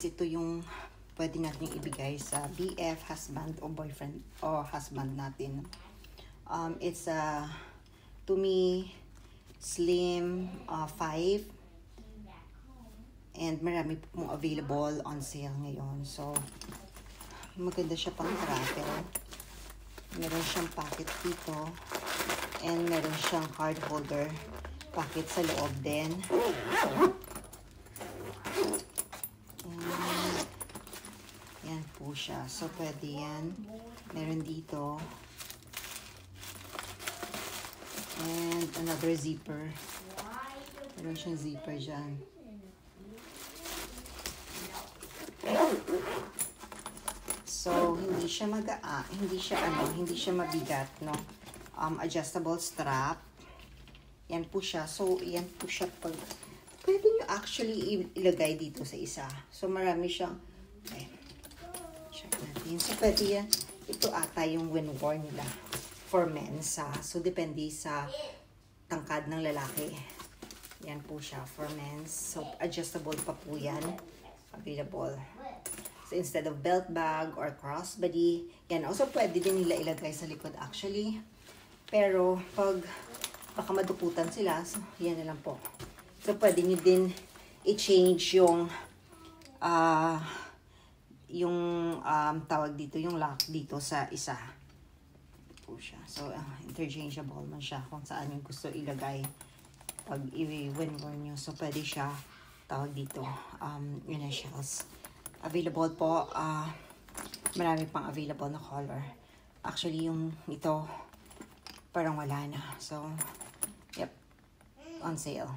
Ito yung pwede natin ibigay sa BF, husband, o boyfriend, o husband natin. It's a Tumi Slim 5. And marami pong available on sale ngayon. So, maganda siya pang travel. Meron siyang pocket dito. And meron siyang card holder pocket sa loob din. Yan po siya. So, pwede yan. Meron dito. And another zipper. Meron siyang zipper dyan. So, hindi siya hindi siya mabigat, no? Adjustable strap. Yan po siya. So, yan po siya pwede nyo actually ilagay dito sa isa. So, marami siyang, okay. Check natin. So, pwede yan. Ito ata yung win-worn nila for men. So, depende sa tangkad ng lalaki. Yan po siya for men. So, adjustable pa po yan. Available. So, instead of belt bag or crossbody, yan. Also, pwede din nila ilagay sa likod actually. Pero, pag baka madukutan sila, so, yan na lang po. So, pwede nyo din i-change yung tawag dito, yung lock dito sa isa. Po siya. So, interchangeable man siya kung saan yung gusto ilagay pag i-win-worn nyo. So, pwede siya tawag dito, yun ang shells. Available po, marami pang available na color. Actually, yung ito, parang wala na. So, yep, on sale.